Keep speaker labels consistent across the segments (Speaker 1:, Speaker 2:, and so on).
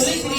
Speaker 1: Thank you.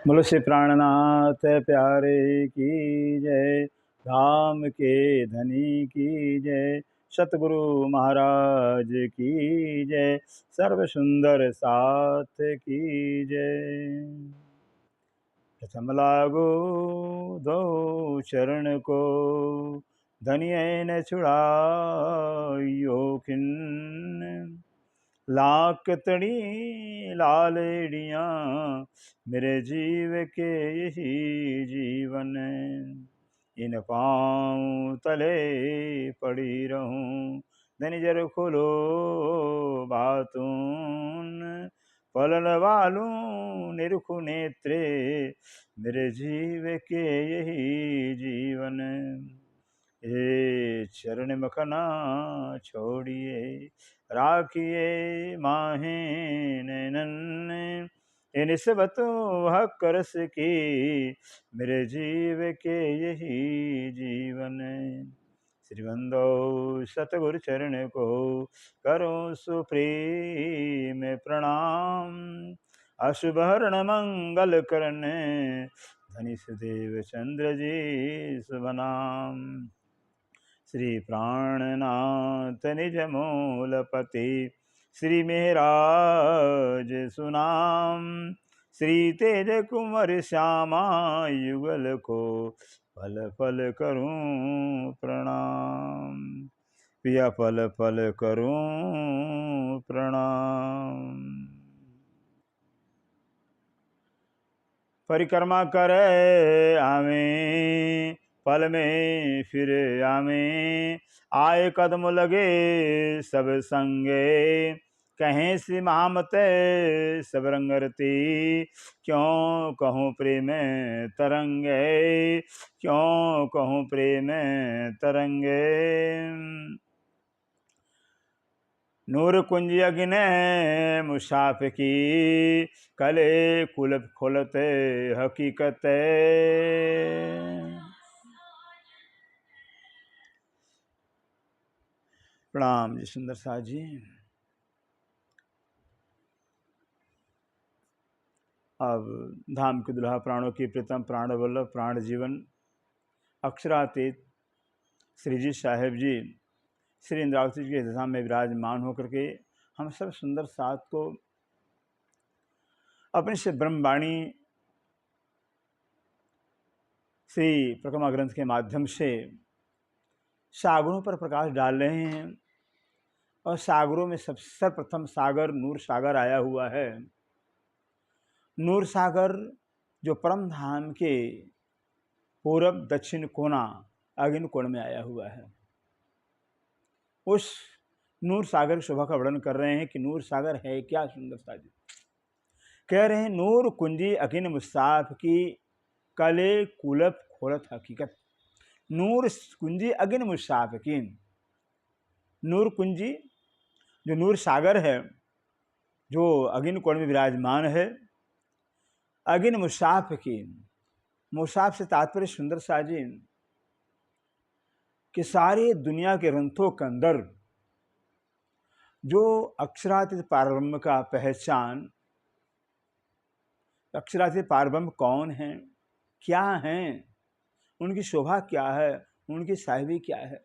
Speaker 1: बोलो श्री प्राणनाथ प्यारे की जय, धाम के धनी की जय, सतगुरु महाराज की जय। सर्व सुंदर साथ की जय। प्रथम लागो दो चरण को, धनिय न छुड़ायो खिन। लाख तड़ी लालेड़ियाँ मेरे जीव के यही जीवन। इन पाँव तले पड़ी रहूं, धनिजर खोलो बातून। पलल वालूं निरखु नेत्रे मेरे जीव के यही जीवन। ये चरण मखना छोड़िए, राखिए माहे नैनन। इन सबतो हक रस की मेरे जीव के यही जीवन। श्रीबंदो सतगुरु चरण को करो सुप्रीम प्रणाम। अशुभ हरण मंगल करने धनी सुदेव चंद्र जी शुभ नाम। श्री प्राणनाथ निज मूलपति श्री मेहराज सुनाम। श्री तेज कुंवर श्यामा युगल को पल पल करूं प्रणाम। पिया पल पल करूं प्रणाम। परिक्रमा करे आवें पल में फिर आवें। आए कदम लगे सब संगे, कहें श्री महामते सब रंग रती। क्यों कहूँ प्रेम तरंगे, क्यों कहूँ प्रेम तरंगे। नूर कुंज अग्नि मुसाफ की, कले कुलप खोलते हकीकत। प्रणाम जी सुंदर साथ जी। अब धाम के दुल्हा प्राणों की प्रीतम प्राण वल्लभ प्राण जीवन अक्षरातीत श्री जी साहेब जी श्री इंद्रावती जी के धाम में विराजमान होकर के हम सब सुंदर साथ को अपने से ब्रह्मवाणी श्री प्रकमा ग्रंथ के माध्यम से सागरों पर प्रकाश डाल रहे हैं। और सागरों में सब सर्वप्रथम सागर नूर सागर आया हुआ है। नूर सागर जो परम धाम के पूरब दक्षिण कोना अग्नि कोण में आया हुआ है। उस नूर सागर की शोभा का वर्णन कर रहे हैं कि नूर सागर है क्या सुंदरता जी। कह रहे हैं नूर कुंजी अगिन मुसाफ की, कले कुलप खोलत हकीकत। नूर कुंजी अगिन मुसाफ की, नूर कुंजी जो नूर सागर है जो अगिन कोण में विराजमान है। अगिन मुसाफ की, मुसाफ से तात्पर्य सुंदर साजी कि सारी दुनिया के ग्रंथों के अंदर जो अक्षरातीत पारब्रह्म का पहचान, अक्षरातीत पारब्रह्म कौन है, क्या हैं, उनकी शोभा क्या है, उनकी साहिबी क्या है,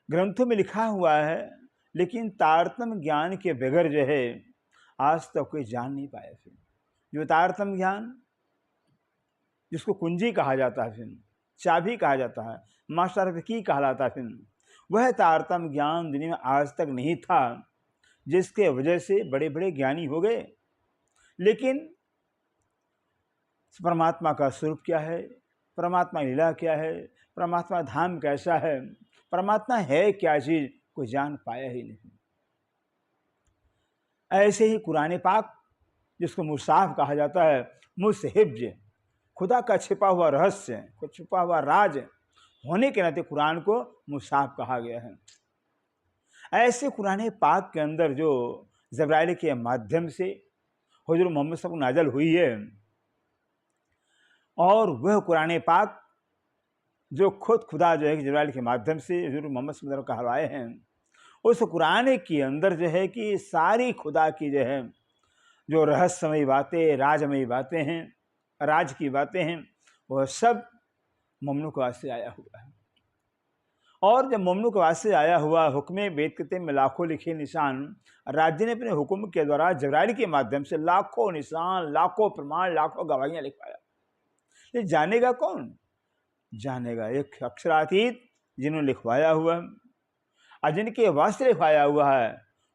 Speaker 1: ग्रंथों में लिखा हुआ है। लेकिन तारतम्य ज्ञान के बगैर जो है आज तक कोई जान नहीं पाया। फिर जो तारतम्य ज्ञान जिसको कुंजी कहा जाता है, फिर चाबी कहा जाता है, मास्टर की कहलाता है, फिर वह तारतम्य ज्ञान दुनिया में आज तक नहीं था, जिसके वजह से बड़े बड़े ज्ञानी हो गए। लेकिन परमात्मा का स्वरूप क्या है, परमात्मा लीला क्या है, परमात्मा धाम कैसा है, परमात्मा है क्या चीज, कोई जान पाया ही नहीं। ऐसे ही कुरान पाक जिसको मुसाफ कहा जाता है, मुसहिब्ज, खुदा का छिपा हुआ रहस्य, छिपा हुआ राज होने के नाते कुरान को मुसाफ कहा गया है। ऐसे कुरान पाक के अंदर जो जब्राइल के माध्यम से हुजूर मोहम्मद सब नाजल हुई है, और वह कुरान पाक जो खुद खुदा जो है जब्राइल के माध्यम से हुजूर मोहम्मद सब कहलाए हैं, उस कुरान के अंदर जो है कि सारी खुदा की जो है जो रहस्यमयी बातें, राजमयी बातें हैं, राज की बातें हैं, वह सब मोमिनों के वास्ते आया हुआ है। और जब ममलूकवाद से आया हुआ हुक्म बेदकते में लाखों लिखे निशान, राज्य ने अपने हुक्म के द्वारा जबराइल के माध्यम से लाखों निशान, लाखों प्रमाण, लाखों गवाहियां लिखवाया। ये जानेगा कौन? जानेगा एक अक्षरातीत जिन्होंने लिखवाया हुआ है, और जिनके वास्ते लिखवाया हुआ है,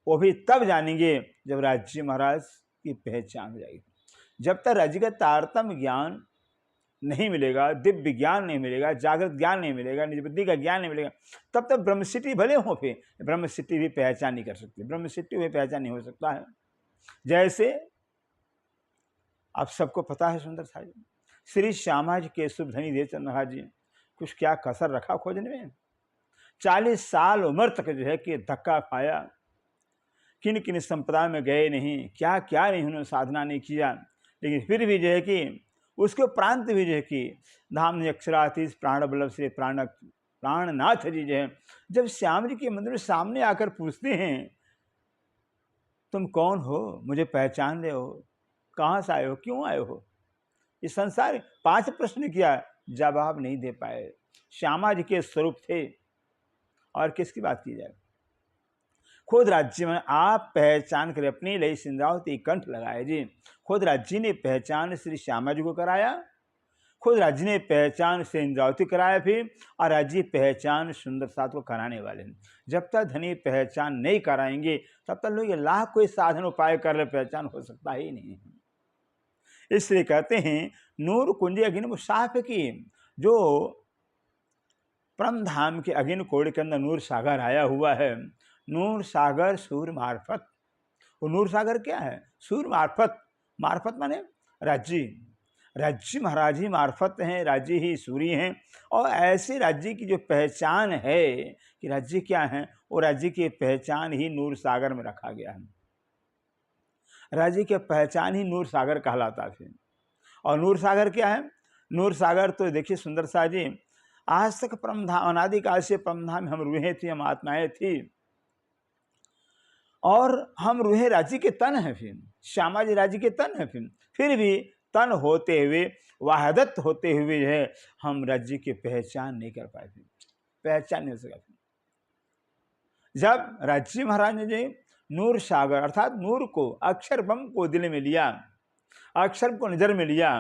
Speaker 1: वो भी तब जानेंगे जब राज्य महाराज की पहचान हो जाएगी। जब तक राज्य का तारतम्य ज्ञान नहीं मिलेगा, दिव्य ज्ञान नहीं मिलेगा, जागृत ज्ञान नहीं मिलेगा, निज बुद्धि का ज्ञान नहीं मिलेगा, तब तक ब्रह्मसिद्धि भले हो, फिर ब्रह्मसिद्धि भी पहचान नहीं कर सकते, ब्रह्मसिद्धि भी पहचान नहीं हो सकता है। जैसे आप सबको पता है सुंदर साहब, श्री श्यामा जी के शुभ धनी देवचंद महाराज जी कुछ क्या कसर रखा खोजने में? 40 साल उम्र तक जो है कि धक्का खाया, किन किन संप्रदाय में गए नहीं, क्या क्या नहीं उन्होंने साधना नहीं किया, लेकिन फिर भी जो है कि उसके उपरांत भी जो है कि धाम ने अक्षरातीत प्राण बल्लभ श्री प्राणनाथ जी जो है, जब श्याम जी के मंदिर में सामने आकर पूछते हैं, तुम कौन हो, मुझे पहचान रहे हो, कहाँ से आए हो, क्यों आए हो? इस संसार 5 प्रश्न किया, जवाब नहीं दे पाए। श्यामा जी के स्वरूप थे, और किसकी बात की जाए? खुद राज्य में आप पहचान कर अपनी लई सिंद्रावती कंठ लगाए जी। खुद राज्य ने पहचान श्री श्यामा जी को कराया, खुद राज्य ने पहचान से इंद्रावती कराया, फिर और राज्य पहचान सुंदर साथ को कराने वाले हैं। जब तक धनी पहचान नहीं कराएंगे तब तक लोग लाख कोई साधन उपाय कर ले, पहचान हो सकता ही नहीं। इसलिए कहते हैं नूर कुंज अग्नि मुसाफ की, जो परम धाम के अग्नि कोड़ के अंदर नूर सागर आया हुआ है, नूर सागर सूर्य मार्फत। वो नूर सागर क्या है? सूर्य मार्फत। मार्फत माने राज्य, राज्य महाराज ही मार्फत हैं, राज्य ही सूर्य हैं। और ऐसे राज्य की जो पहचान है कि राज्य क्या है, वो राज्य की पहचान ही नूर सागर में रखा गया है। राज्य की पहचान ही नूर सागर कहलाता है। और नूर सागर क्या है? नूर सागर तो देखिए सुंदर सा जी, आज तक परमधाम, अनादिकाल से परमधाम हम रूहें थी, हम आत्माएं थी, और हम रूहें राज्य के तन हैं। फिर श्यामा जी राज्य के तन है, फिर भी तन होते हुए, वाहदत होते हुए जो है हम राज्य की पहचान नहीं कर पाए, पहचान नहीं हो सका। जब राज्य महाराज ने जो नूर सागर अर्थात नूर को, अक्षर ब्रह्म को दिल में लिया, अक्षर को नजर में लिया,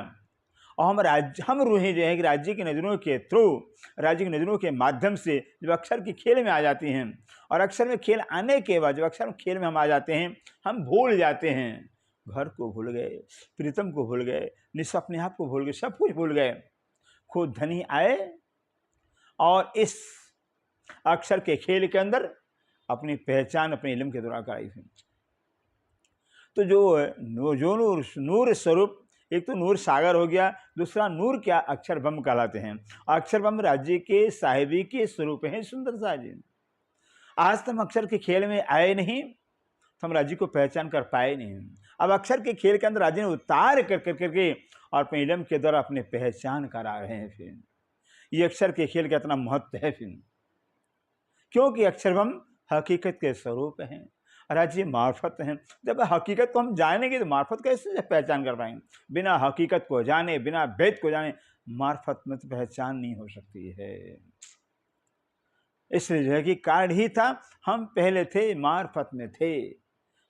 Speaker 1: और हम रूहें जो है कि राज्य की नजरों के थ्रू, राज्य की नजरों के माध्यम से जब अक्षर की खेल में आ जाती हैं, और अक्षर में खेल आने के बाद जब अक्षर में खेल में हम आ जाते हैं, हम भूल जाते हैं, घर को भूल गए, प्रीतम को भूल गए, निस्व अपने आप को भूल गए, सब कुछ भूल गए। खुद धनी आए और इस अक्षर के खेल के अंदर अपनी पहचान अपने इल्म के द्वारा कराई थी। तो जो नूर स्वरूप, एक तो नूर सागर हो गया, दूसरा नूर क्या? अक्षर ब्रह्म कहलाते हैं। अक्षर ब्रह्म राज्य के साहिबी के स्वरूप हैं सुंदर सा जी। आज तक अक्षर के खेल में आए नहीं तो हम राज्य को पहचान कर पाए नहीं। अब अक्षर के खेल के अंदर राज्य ने उतार कर करके और अपने इल्म के द्वारा अपने पहचान करा रहे हैं। फिर ये अक्षर के खेल का इतना महत्व है, फिर क्योंकि अक्षर ब्रह्म हकीकत के स्वरूप हैं, राज्य मार्फत हैं। जब हकीकत को हम जानेंगे तो मार्फत कैसे पहचान कर पाएंगे? बिना हकीकत को जाने, बिना भेद को जाने मार्फत में तो पहचान नहीं हो सकती है। इसलिए जो है कि कारण ही था, हम पहले थे मार्फत में थे,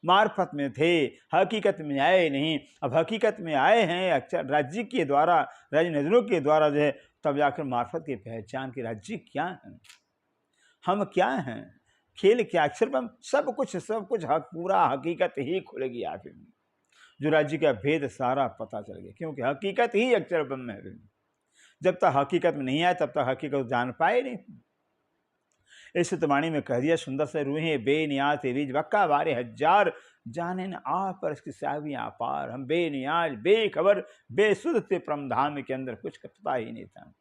Speaker 1: मार्फत में थे, हकीकत में आए नहीं। अब हकीकत में आए हैं अक्षर राज्य के द्वारा, राज्य नजरों के द्वारा जो है, तब जाकर मार्फत की पहचान की राज्य क्या है, हम क्या हैं, खेल क्या, अक्षर ब्रह्म, सब कुछ पूरा हकीकत ही खुल गया। फिर जो राज्य का भेद सारा पता चल गया, क्योंकि हकीकत ही अक्षर ब्रह्म है। जब तक हकीकत में नहीं आए तब तक हकीकत जान पाए नहीं। इस वाणी में कह दिया सुंदर से, रूहें बेनियाज बीज बक्का वारे हजार, जाने न आप पर इसकी सावियाँ पार। हम बेनियाज, बेखबर, बेसुध थे, परमधाम के अंदर कुछ पता ही नहीं था।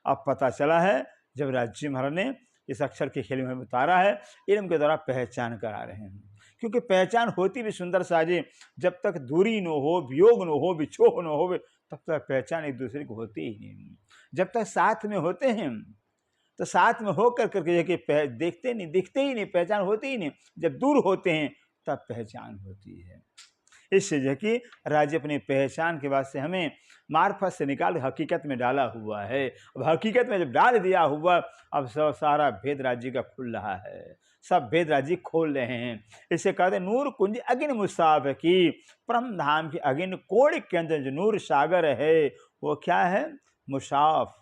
Speaker 1: अब पता चला है जब राज्य महाराज ने इस अक्षर के खेल में उतारा है, इल्म के द्वारा पहचान करा रहे हैं। क्योंकि पहचान होती भी सुंदर साजे, जब तक दूरी न हो, वियोग न हो, विछोह न हो, तब तक पहचान एक दूसरे को होती ही नहीं। जब तक साथ में होते हैं तो साथ में होकर करके देखते नहीं, दिखते ही नहीं, पहचान होती ही नहीं। जब दूर होते हैं तब पहचान होती है। इससे जो कि राज्य अपनी पहचान के वास्ते हमें मार्फत से निकाल हकीकत में डाला हुआ है। अब हकीकत में जब डाल दिया हुआ, अब सब सारा भेद राज्य का खुल रहा है, सब भेद राज्य खोल रहे हैं। इसे कहते नूर कुंज अगिन मुसाफ की, परम धाम की अगिन कोड़ के अंदर जो नूर सागर है वो क्या है? मुसाफ।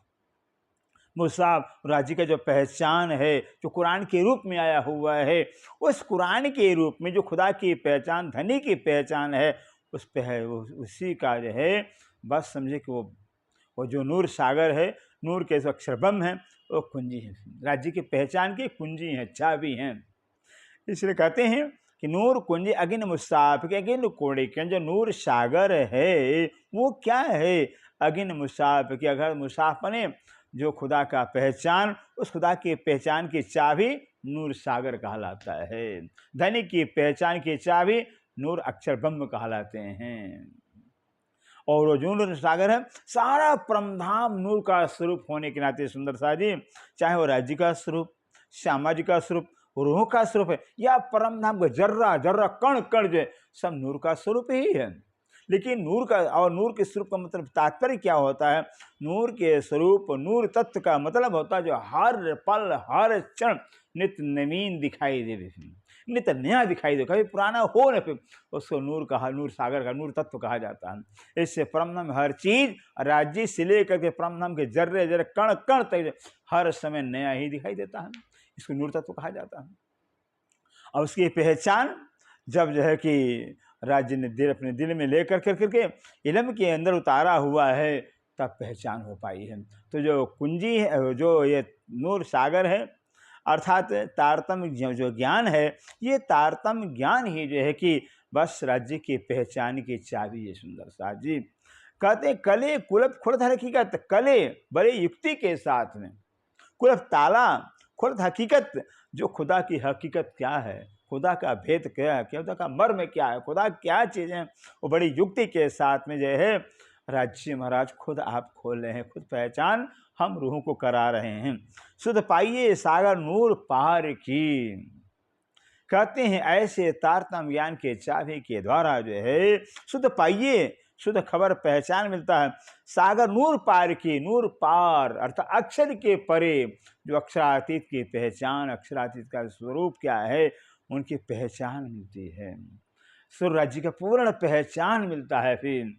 Speaker 1: मुसाफ राज्य का जो पहचान है, जो कुरान के रूप में आया हुआ है, उस कुरान के रूप में जो खुदा की पहचान, धनी की पहचान है, उस पे है उसी का जो है, बस समझे कि वो जो नूर सागर है, नूर के जो अक्षरबम है, वो कुंजी है, राज्य की पहचान की कुंजी हैं, चाबी हैं। इसलिए कहते हैं कि नूर कुंजी अगिन मुसाफ के अगिन कोड़े के जो नूर सागर है वो क्या है? अगिन मुसाफ के। अगर मुसाफ बने जो खुदा का पहचान, उस खुदा की पहचान की चाबी नूर सागर कहलाता है। धनी की पहचान की चाबी नूर अक्षर ब्रह्म कहलाते हैं। और जो नूर सागर है, सारा परमधाम नूर का स्वरूप होने के नाते सुंदर सा जी, चाहे वो राज्य का स्वरूप, श्यामा जी का स्वरूप, रूह का स्वरूप है, या परमधाम का जर्रा जर्रा कण कण जो है, सब नूर का स्वरूप ही है। लेकिन नूर का और नूर के स्वरूप का मतलब तात्पर्य क्या होता है? नूर के स्वरूप, नूर तत्व का मतलब होता है जो हर पल हर क्षण नित्य नवीन दिखाई दे, नित्य नया दिखाई दे, कभी पुराना हो न, फिर उसको नूर कहा, नूर सागर का, नूर तत्व कहा जाता है। इससे परमधाम हर चीज, राज्य से लेकर के परमधाम के जर्रे जर्रे कण कण तक हर समय नया ही दिखाई देता है, इसको नूर तत्व कहा जाता है। और उसकी पहचान जब जो है कि राज्य ने दिल अपने दिल में लेकर करके इल्म के अंदर उतारा हुआ है, तब पहचान हो पाई है। तो जो कुंजी है, जो ये नूर सागर है, अर्थात तारतम्य जो ज्ञान है, ये तारतम्य ज्ञान ही जो है कि बस राज्य की पहचान की चाबी है। सुंदर सा जी कहते कले कुलप खुर्द हकीकत, कले बड़े युक्ति के साथ में, कुलप ताला, खुर्द हकीकत, जो खुदा की हकीकत क्या है, खुदा का भेद क्या है, खुदा का मर्म क्या है, खुदा क्या चीज़ है, वो बड़ी युक्ति के साथ में जो है राज्य महाराज खुद आप खोल रहे हैं, खुद पहचान हम रूहों को करा रहे हैं। सुध पाइए सागर नूर पार की, कहते हैं ऐसे तारतम्य ज्ञान के चाबी के द्वारा जो है शुद्ध पाइए, शुद्ध खबर पहचान मिलता है। सागर नूर पार की, नूर पार अर्थात अक्षर के परे, जो अक्षरातीत की पहचान, अक्षरातीत का स्वरूप क्या है, उनकी पहचान मिलती है। सुर राज्य का पूर्ण पहचान मिलता है। फिर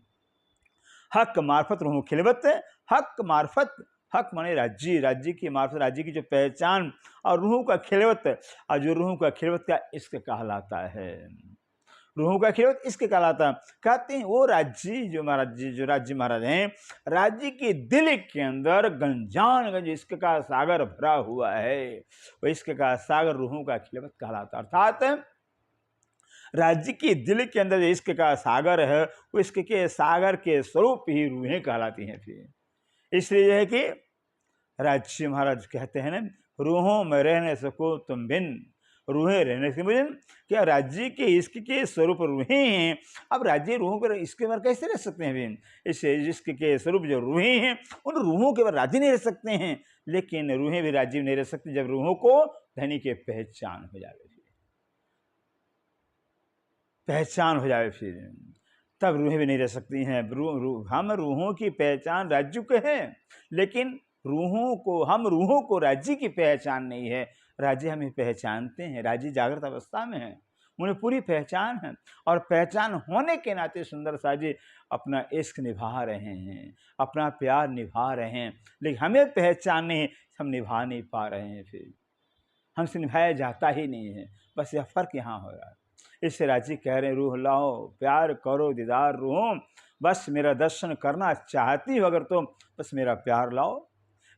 Speaker 1: हक मार्फत रूह खिलवत, हक मार्फत, हक माने राज्य, राज्य की मार्फत, राज्य की जो पहचान, और रूह का खिलवत, और जो रूह का खिलवत का इश्क कहलाता है, रूहों का खिलवत इसके कहलाता है। कहते हैं वो राज्य जो महाराज जी, जो राज्य महाराज हैं, राज्य के दिल के अंदर गंजान इश्क का सागर भरा हुआ है, वो इश्क का सागर रूहों का खिलवत कहलाता है। अर्थात राज्य के दिल के अंदर जो इश्क का सागर है, वो इश्क के सागर के स्वरूप ही रूहें कहलाती हैं। फिर इसलिए यह है कि राज्य महाराज कहते हैं ना, रूहों में रहने सको तुम भिन्न, रूहें रहने से मुझे क्या, राज्य के इश्क के स्वरूप रूहें हैं। अब राज्य रूहों के इसके बार कैसे रह सकते हैं भिन्न? इससे इश्क के स्वरूप जो रूहें हैं, उन रूहों के बार राज्य नहीं रह सकते हैं, लेकिन रूहें भी राज्य नहीं रह सकती जब रूहों को धनी के पहचान हो जाए, पहचान हो जाए, फिर तब रूहें भी नहीं रह सकती हैं। हम रूहों की पहचान राज्य के हैं, लेकिन रूहों को, हम रूहों को राज्य की पहचान नहीं है, राज्य हमें पहचानते हैं, राज्य जागृत अवस्था में है, उन्हें पूरी पहचान है। और पहचान होने के नाते सुंदर सा जी अपना इश्क निभा रहे हैं, अपना प्यार निभा रहे हैं, लेकिन हमें पहचान नहीं, हम निभा नहीं पा रहे हैं, फिर हमसे निभाया जाता ही नहीं है। बस यह फ़र्क यहाँ हो रहा है। इससे राज्य कह रहे हैं रूह लाओ, प्यार करो दीदार रूहों, बस मेरा दर्शन करना चाहती हो अगर तुम, बस मेरा प्यार लाओ,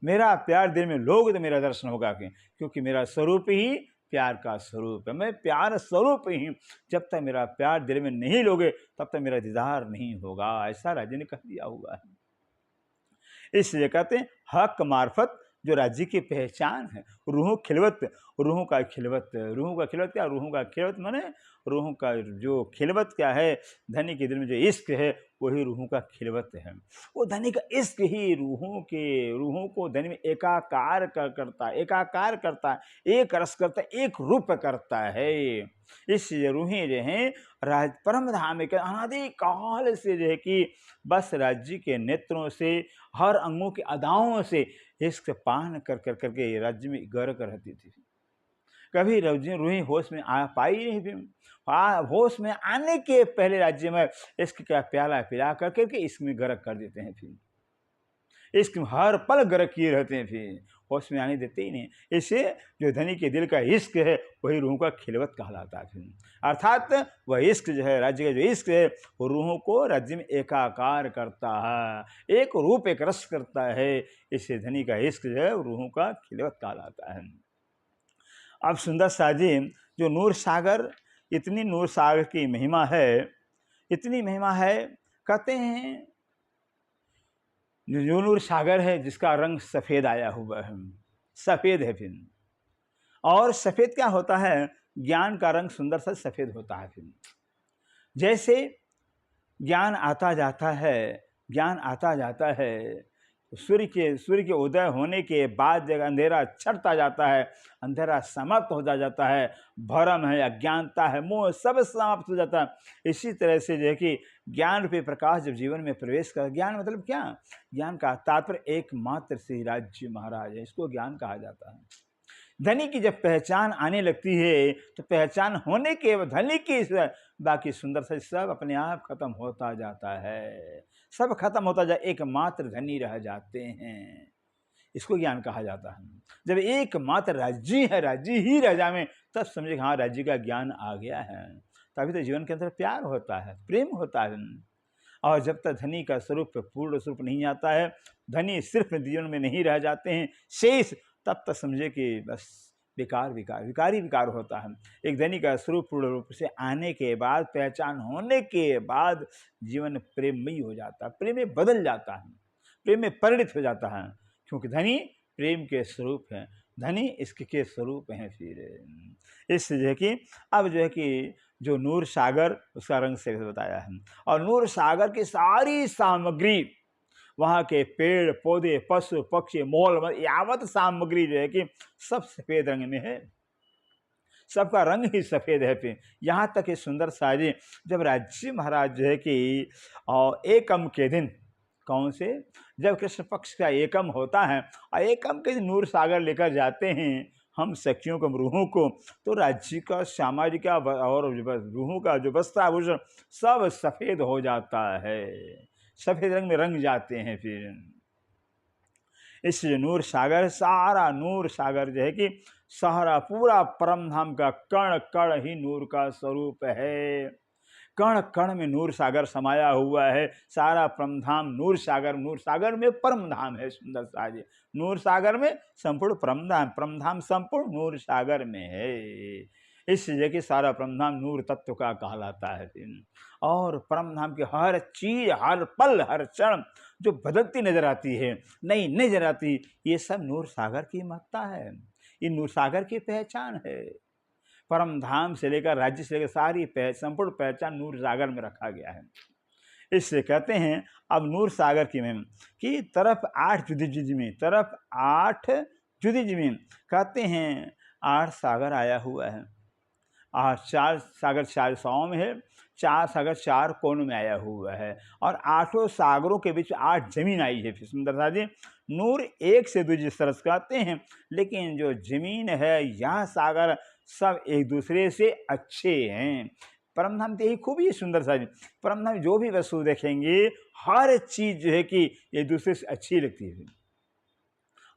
Speaker 1: मेरा प्यार दिल में लोगे तो मेरा दर्शन होगा, क्योंकि मेरा स्वरूप ही प्यार का स्वरूप है, मैं प्यार स्वरूप ही, जब तक मेरा प्यार दिल में नहीं लोगे तब तक मेरा दीदार नहीं होगा, ऐसा राज्य ने कह दिया हुआ है। इसलिए कहते हैं हक मार्फत जो राज्य की पहचान है, रूहों खिलवत, रूहों का खिलवत, रूहों का खिलवत क्या, रूहों का खिलवत माने रूहों का जो खिलवत क्या है, धनी के दिल में जो इश्क है वही रूहों का खिलवत है। वो धनी का इश्क ही रूहों को धनी में एकाकार करता है, एकाकार करता है, एक रस करता है, एक रूप करता है। इस रूहें जो हैं राज परम धाम के अनादि काल से जो है कि बस राज्य के नेत्रों से, हर अंगों के अदाओं से इश्क पान कर कर करके राज्य में गर्क रहती थी। कभी रूही होश में आ पाई नहीं थी। होश में आने के पहले राज्य में इश्क का प्याला पिला कर करके इसमें गर्क कर देते हैं। फिर इश्क में हर पल गर्क किए रहते हैं, फिर होश में आने देते ही नहीं। इससे जो धनी के दिल का इश्क है वही रूहों का खिलवत कहलाता है। फिर अर्थात वह इश्क जो है, राज्य का जो इश्क है वो रूहों को राज्य में एकाकार करता है, एक रूप एक रस करता है। इससे धनी का इश्क जो है रूहों का खिलवत कहलाता है। अब सुंदर शाह जी, जो नूर सागर, इतनी नूर सागर की महिमा है, इतनी महिमा है, कहते हैं जो नूर सागर है जिसका रंग सफ़ेद आया हुआ है, सफ़ेद है। फिर और सफ़ेद क्या होता है, ज्ञान का रंग सुंदर सा सफ़ेद होता है। फिर जैसे ज्ञान आता जाता है, ज्ञान आता जाता है, सूर्य के उदय होने के बाद जब अंधेरा छटता जाता है, अंधेरा समाप्त हो जाता है, भरम है, अज्ञानता है, मोह सब समाप्त हो जाता है। इसी तरह से जो है कि ज्ञान रूपी प्रकाश जब जीवन में प्रवेश कर, ज्ञान मतलब क्या, ज्ञान का तात्पर्य एकमात्र श्री राज्य महाराज है, इसको ज्ञान कहा जाता है। धनी की जब पहचान आने लगती है तो पहचान होने के धनी की बाकी सुंदर से सब अपने आप खत्म होता जाता है, सब खत्म होता जाए, एकमात्र धनी रह जाते हैं। इसको ज्ञान कहा जाता है। जब एकमात्र राज्य है, राज्य ही रह जाए, तब समझे हाँ राज्य का ज्ञान आ गया है। तभी तो जीवन के अंदर प्यार होता है, प्रेम होता है। और जब तक धनी का स्वरूप पूर्ण स्वरूप नहीं आता है, धनी सिर्फ जीवन में नहीं रह जाते हैं शेष, तब तक समझे कि बस विकारी विकार होता है। एक धनी का स्वरूप पूर्ण रूप से आने के बाद, पहचान होने के बाद जीवन प्रेममयी हो जाता है, प्रेम में बदल जाता है, प्रेम में परिणित हो जाता है, क्योंकि धनी प्रेम के स्वरूप है, धनी इश्क के स्वरूप हैं। फिर इस जो है कि अब जो है कि जो नूर सागर उसका रंग से बताया है, और नूर सागर की सारी सामग्री, वहाँ के पेड़ पौधे, पशु पक्षी, मोल यावत सामग्री जो है कि सब सफ़ेद रंग में है, सबका रंग ही सफ़ेद है। फिर यहाँ तक कि सुंदर शाह जी जब राज्य महाराज जो है कि एकम के दिन, कौन से, जब कृष्ण पक्ष का एकम होता है और एकम के दिन नूर सागर लेकर जाते हैं हम सखियों को, रूहों को, तो राज्य का, सामाजिक का और रूहों का जो वस्त्राभूषण सब सफ़ेद हो जाता है, सफ़ेद रंग में रंग जाते हैं। फिर इस नूर सागर, सारा नूर सागर जो है कि सारा पूरा परम धाम का कण कण ही नूर का स्वरूप है, कण कण में नूर सागर समाया हुआ है। सारा परम धाम नूर सागर में परम धाम है। सुंदर शाह जी, नूर सागर में संपूर्ण परम धाम संपूर्ण नूर सागर में है। इस जगह के सारा परम धाम नूर तत्व का कहलाता है। और परम धाम की हर चीज, हर पल, हर क्षण जो बदलती नजर आती है, नई नजर आती, ये सब नूर सागर की महत्ता है, ये नूर सागर की पहचान है। परम धाम से लेकर राज्य से लेकर सारी संपूर्ण पहचान नूर सागर में रखा गया है। इससे कहते हैं अब नूर सागर की महिमा कि तरफ 8 जुदी जमीन, तरफ 8 जुदी जमीन, कहते हैं 8 सागर आया हुआ है, 4 सागर 4 दिशाओं में है, 4 सागर 4 कोनों में आया हुआ है, और 8 सागरों के बीच 8 जमीन आई है। फिर सुंदर शाह जी, नूर एक से दूसरे सरस कहते हैं, लेकिन जो जमीन है, यह सागर सब एक दूसरे से अच्छे हैं। परमधाम की यही खूबी है सुंदर शाह जी, परमधाम जो भी वस्तु देखेंगे हर चीज जो है कि एक दूसरे से अच्छी लगती है,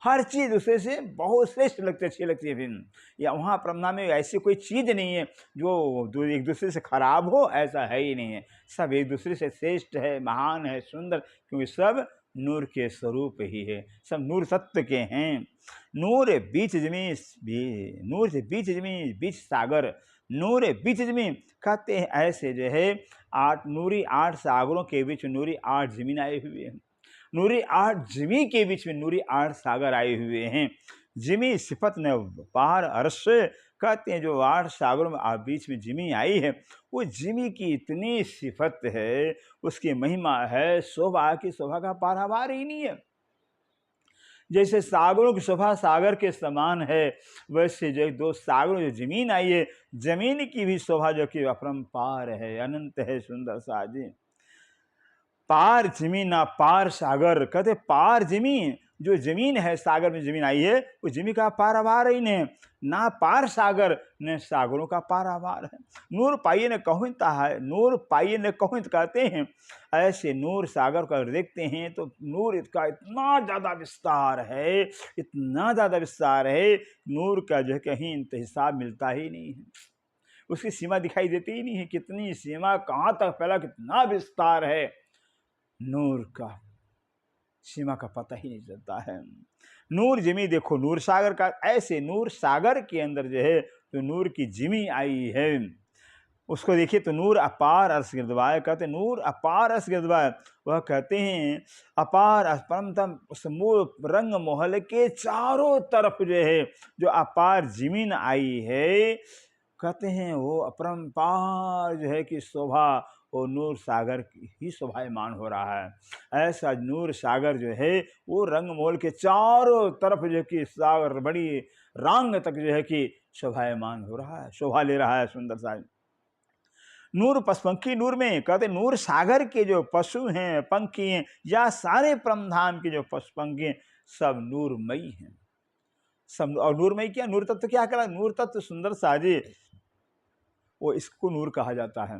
Speaker 1: हर चीज़ दूसरे से बहुत श्रेष्ठ लगती, अच्छी लगती है। फिर या वहाँ परमधाम में ऐसी कोई चीज़ नहीं है जो एक दूसरे से खराब हो, ऐसा है ही नहीं है, सब एक दूसरे से श्रेष्ठ है, महान है, सुंदर, क्योंकि सब नूर के स्वरूप ही है, सब नूर तत्व के हैं। नूर बीच जमीन, नूर से बीच जमीन, बीच सागर, नूर बीच जमीन, कहते हैं ऐसे जो है 8 नूरी 8 सागरों के बीच नूरी 8 जमीन आए हुए हैं, नूरी 8 जिमी के बीच में नूरी 8 सागर आए हुए हैं। जिमी सिफत ने पार अर्श कहते हैं जो 8 सागरों में बीच में जिमी आई है, वो जिमी की इतनी सिफत है, उसकी महिमा है, शोभा की शोभा का पारावार ही नहीं है। जैसे सागरों की शोभा सागर के समान है, वैसे जो 2 सागरों जो जमीन आई है, जमीन की भी शोभा जो कि अपरंपार है, अनंत है, सुंदर सा जी। पार जमीन ना पार सागर, कहते पार जमीन, जो जमीन है सागर में जमीन आई है, वो जमीन का पारावार ही नहीं, ना पार सागर न सागरों का पारावार है। नूर पाइए न कहता है, नूर पाइए न कहत कहते हैं। ऐसे नूर सागर का देखते हैं तो नूर इसका इतना ज़्यादा विस्तार है, इतना ज़्यादा विस्तार है, नूर का जो है कहीं हिसाब मिलता ही नहीं है, उसकी सीमा दिखाई देती ही नहीं है, कितनी सीमा कहाँ तक फैला, कितना विस्तार है, नूर का सीमा का पता ही नहीं चलता है। नूर जिमी देखो, नूर सागर का, ऐसे नूर सागर के अंदर जो है तो नूर की जिमी आई है, उसको देखिए तो नूर अपार अर्श गिरदवाए, कहते नूर अपार अर्श गिरदवाए, वह कहते हैं अपार परमतम उस रंग मोहल के चारों तरफ जो है जो अपार जमीन आई है, कहते हैं वो अपरंपार जो है कि शोभा वो नूर सागर की ही शोभायमान हो रहा है। ऐसा नूर सागर जो है वो रंग मोल के चारों तरफ जो है कि सागर बड़ी रंग तक जो है कि शोभायमान हो रहा है, शोभा ले रहा है, सुंदर सा। नूर पशुपंखी नूर में, कहते नूर सागर के जो पशु हैं, पंखी हैं, या सारे परमधाम के जो पशु पंखी हैं, सब नूरमयी हैं, सब। और नूरमयी क्या, नूर तत्व क्या करा, नूर तत्व सुंदर साजे, वो इसको नूर कहा जाता है।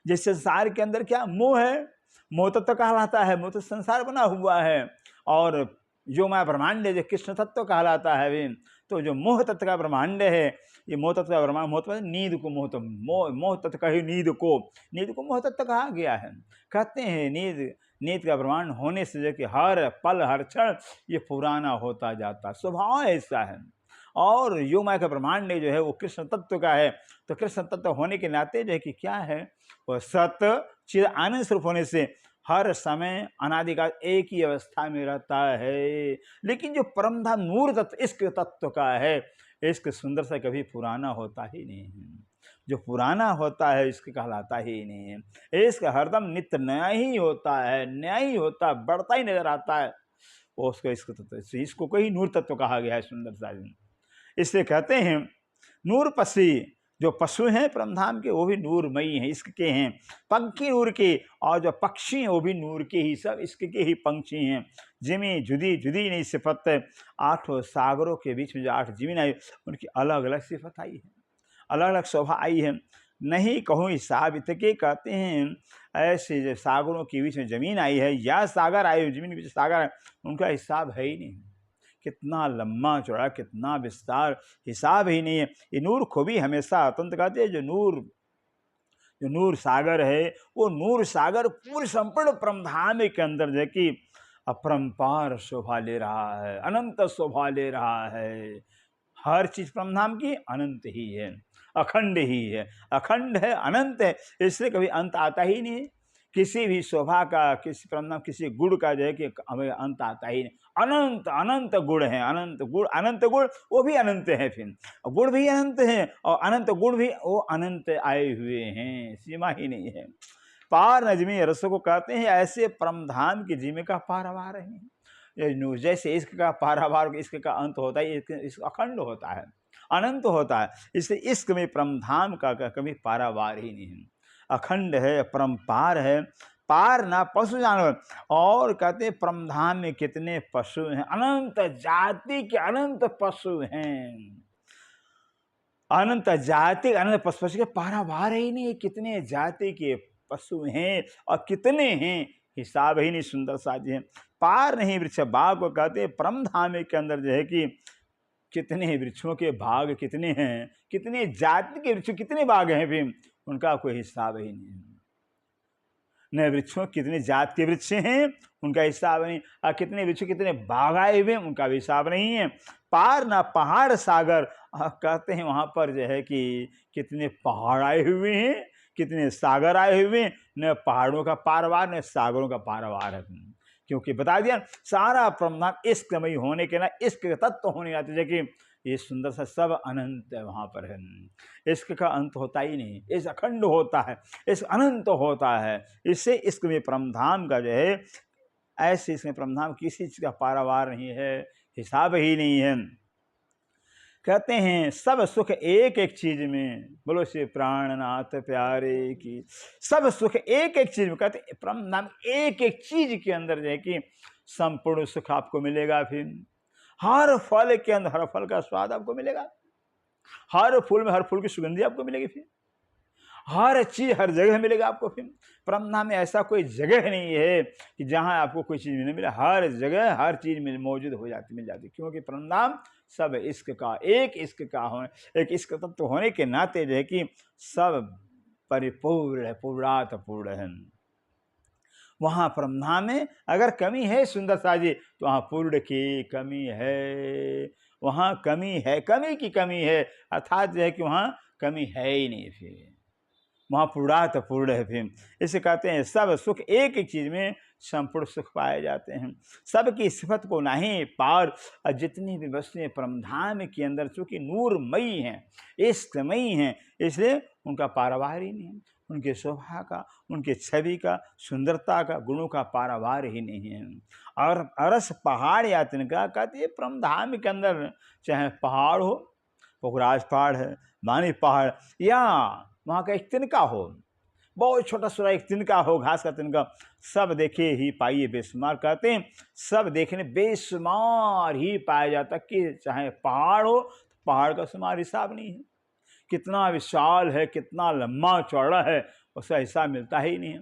Speaker 1: जैसे संसार के अंदर क्या मोह है, मोह तत्व कहलाता है, मोह तो संसार बना हुआ है, और जो मैं ब्रह्मांड है जो कृष्ण तत्व कहलाता है वे, तो जो मोह तत्व का ब्रह्मांड है, ये मोह तत्व का ब्रह्मांड, मोह तत्व नींद को, मोह तो मोह तत्व का ही नींद को मोह तत्व कहा गया है। कहते हैं नींद का ब्रह्मांड होने से जो कि हर पल हर क्षण ये पुराना होता जाता, स्वभाव ऐसा है। और यो माया का ब्रह्मांड जो है वो कृष्ण तत्व का है, तो कृष्ण तत्व होने के नाते जो है कि क्या है, वह सत्य चिद आनंद स्वरूप होने से हर समय अनादिकाल एक ही अवस्था में रहता है। लेकिन जो परमधाम नूर तत्व इश्क तत्व का है, इश्क सुंदर सा कभी पुराना होता ही नहीं है, जो पुराना होता है इश्क कहलाता ही नहीं है। इश्क हरदम नित्य नया ही होता है, नया ही होता है, बढ़ता ही नजर आता है, वो उसको इश्क तत्व, इसको कोई नूर तत्व कहा गया है, सुंदर सा। इसलिए कहते हैं नूर पसी, जो पशु हैं परमधाम के वो भी नूरमयी हैं, इश्क के हैं, पंखी नूर के, और जो पक्षी हैं वो भी नूर के ही, सब इश्क के ही पंक्षी हैं। जिमी जुदी जुदी नहीं सिफत, 8 सागरों के बीच में जो 8 जिमीन आई, उनकी अलग अलग सिफत आई है, अलग अलग शोभा आई है, नहीं कहूँ हिसाब इतके। कहते हैं ऐसे जो सागरों के बीच में जमीन आई है, या सागर आए, जमीन के बीच सागर है, उनका हिसाब है ही नहीं, कितना लम्बा चौड़ा, कितना विस्तार, हिसाब ही नहीं है। ये नूर को भी हमेशा अतंत कहते हैं, जो नूर सागर है, वो नूर सागर पूरे संपूर्ण परमधाम के अंदर जो कि अपरंपार शोभा ले रहा है, अनंत शोभा ले रहा है। हर चीज परमधाम की अनंत ही है, अखंड ही है, अखंड है, अनंत है, इसलिए कभी अंत आता ही नहीं। किसी भी शोभा का, किसी परमधाम, किसी गुण का जो है कि हमें अंत आता ही नहीं। अनंत अनंत गुण है, अनंत गुण, अनंत गुण वो भी अनंत है, फिर गुण भी अनंत है, और अनंत गुण भी वो अनंत आए हुए हैं, सीमा ही नहीं है। पार नजमी रसों को कहते हैं, ऐसे परमधाम की जीमे का पारावार है। जैसे इश्क का पारावार, इश्क का अंत होता है, इश्क अखंड होता है, अनंत होता है, इसलिए इश्क में परमधाम का कभी पारावार ही नहीं है, अखंड है, परमपार है, पार ना पशु जानवर। और कहते हैं परमधाम में कितने पशु हैं, अनंत जाति के अनंत पशु हैं, अनंत जाति अनंत पशु के पारावार ही नहीं, कितने जाति के पशु हैं और कितने हैं, हिसाब ही नहीं, सुंदर साजी हैं। पार नहीं वृक्ष बाग को कहते हैं परमधाम के अंदर जो है कि कितने वृक्षों के भाग कितने हैं, कितने जाति के वृक्ष कितने बाग हैं, फिर उनका कोई हिसाब ही नहीं है। न वृक्षों कितने जात के वृक्ष हैं उनका हिसाब नहीं, और कितने वृक्ष कितने बाग आए हुए हैं उनका भी हिसाब नहीं है। पार ना पहाड़ सागर, कहते हैं वहाँ पर जो है कि कितने पहाड़ आए हुए हैं, कितने सागर आए हुए हैं, न पहाड़ों का पारवार न सागरों का पारवार है। क्योंकि बता दिया सारा ब्रह्मांड इश्कमय होने के ना, इश्क तत्व होने आते कि ये सुंदर सा सब अनंत है वहाँ पर है। इश्क का अंत होता ही नहीं, इस अखंड होता है, इस अनंत होता है। इससे इश्क में परमधाम का जो है, ऐसे इसमें परमधाम किसी चीज़ का पारावार नहीं है, हिसाब ही नहीं है। कहते हैं सब सुख एक एक चीज में, बोलो श्री प्राणनाथ प्यारे की। सब सुख एक एक चीज में, कहते हैं परमधाम एक एक चीज के अंदर जो है कि संपूर्ण सुख आपको मिलेगा। फिर हर फल के अंदर हर फल का स्वाद आपको मिलेगा, हर फूल में हर फूल की सुगंधी आपको मिलेगी, फिर हर चीज हर जगह मिलेगा आपको। फिर परमधाम में ऐसा कोई जगह नहीं है कि जहां आपको कोई चीज नहीं मिले, हर जगह हर चीज मौजूद हो जाती, मिल जाती, क्योंकि परमधाम सब इश्क का, एक इश्क का होने, एक इश्क तत्व तो होने के नाते जो है कि सब परिपूर्ण है, पूर्णात पूर्ण है। वहां परमधाम में अगर कमी है सुंदर सा जी, तो वहां पूर्ण की कमी है, वहां कमी है, कमी की कमी है, अर्थात जो है कि वहां कमी है ही नहीं, फिर वहाँ पूर्णात पूर्ण है। फिर इसे कहते हैं सब सुख एक एक चीज में संपूर्ण सुख पाए जाते हैं। सबकी सिफत को नहीं पार, और जितनी भी वस्तुएं परमधाम के अंदर चूंकि नूरमयी हैं, इश्कमयी हैं, इसलिए उनका पारावार ही नहीं है, उनके शोभा का, उनके छवि का, सुंदरता का, गुणों का पारावार ही नहीं है। और अरस पहाड़ या तिनका, कहते हैं परमधाम के अंदर चाहे पहाड़ हो, पोखराज पहाड़ है, मानी पहाड़, या वहाँ का एक तिनका हो, बहुत छोटा सा एक तिनका हो, घास का तिनका, सब देखे ही पाइए बेशुमार। कहते हैं सब देखने बेशुमार ही पाया जाता, कि चाहे पहाड़ हो तो पहाड़ का शुमार हिसाब नहीं है, कितना विशाल है, कितना लंबा चौड़ा है, उसका हिसाब मिलता ही नहीं है।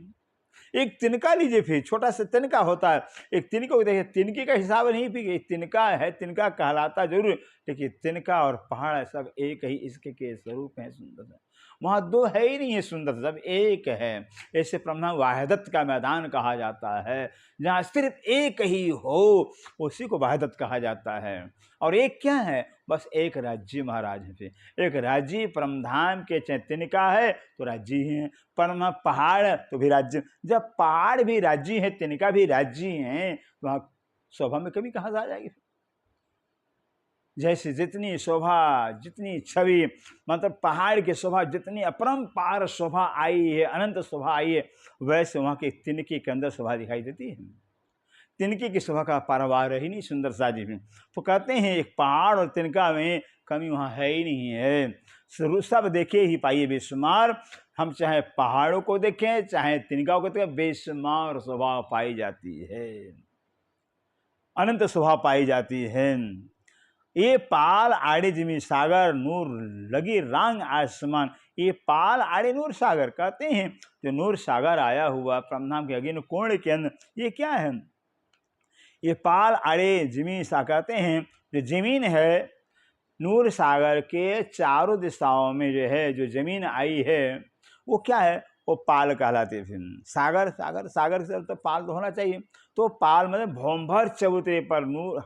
Speaker 1: एक तिनका लीजिए, फिर छोटा सा तिनका होता है, एक तिनके को देखिए, तिनके का हिसाब नहीं, फिर तिनका है, तिनका कहलाता जरूर, लेकिन तिनका और पहाड़ सब एक ही इसके स्वरूप हैं, सुंदर है। वहाँ दो है ही नहीं है सुंदर, सब एक है। ऐसे ब्रह्मा वाहिदत का मैदान कहा जाता है, जहाँ सिर्फ एक ही हो, उसी को वाहिदत कहा जाता है। और एक क्या है, बस एक राज्य महाराज है। फिर एक राज्य परमधाम के तिनका है तो राज्य ही है, परम पहाड़ तो भी राज्य। जब पहाड़ भी राज्य है, तिनका भी राज्य है, वहाँ शोभा में कभी कहाँ आ जाएगी। जैसे जितनी शोभा, जितनी छवि, मतलब पहाड़ की शोभा जितनी अपरंपार शोभा आई है, अनंत शोभा आई है, वैसे वहाँ के तिनके के अंदर शोभा दिखाई देती है। तिनके की शोभा का पारावार ही नहीं सुंदर सा जी में। तो कहते हैं एक पहाड़ और तिनका में कमी वहाँ है ही नहीं है, सब देखे ही पाइए बेशुमार। हम चाहे पहाड़ों को देखें, चाहे तिनकाओं को देखें, बेशुमार शोभा पाई जाती है, अनंत शोभा पाई जाती है। ये पाल आड़े जिमी सागर, नूर लगी रांग आसमान। ये पाल आड़े नूर सागर, कहते हैं जो नूर सागर आया हुआ ब्रह्मधाम के अग्नि कोण के अंदर, ये क्या है, ये पाल आड़े जिमी सा, कहते हैं जो जमीन है नूर सागर के चारों दिशाओं में जो है, जो जमीन आई है वो क्या है, वो पाल कहलाते हैं। फिर सागर, सागर सागर से तो पाल तो होना चाहिए, तो पाल मतलब भौंभर चबूतरे पर नूर,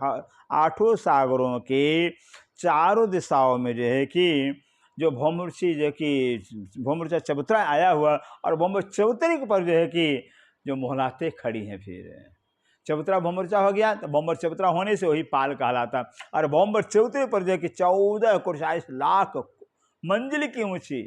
Speaker 1: आठों सागरों के चारों दिशाओं में जो है कि जो भौमुर्ची जो कि भौमुर्चा चबूतरा आया हुआ, और भौमुर चबूतरे के पर जो है कि जो मोहलाते खड़ी हैं। फिर चबूतरा भौमुर्चा हो गया, तो भौमुर चबूतरा होने से वही पाल कहलाता। और भौमुर चबूतरे पर जो है कि 14 लाख मंजिल की ऊंची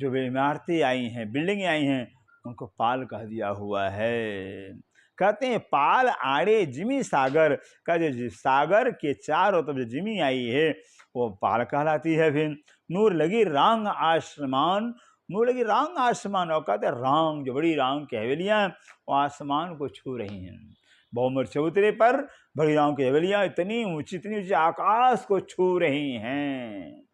Speaker 1: जो इमारतें आई हैं, बिल्डिंगें आई हैं, उनको पाल कह दिया हुआ है। कहते हैं पाल आड़े जिमी सागर का, जो सागर के चारों तरफ जो जिमी आई है वो पाल कहलाती है। फिर नूर लगी रांग आसमान, नूर लगी रांग आसमान, और कहते हैं रांग, जो बड़ी रांग की हवेलियाँ वो आसमान को छू रही हैं। भौमुर चबूतरे पर बड़ी रांग की हवेलियाँ इतनी ऊंची आकाश को छू रही हैं।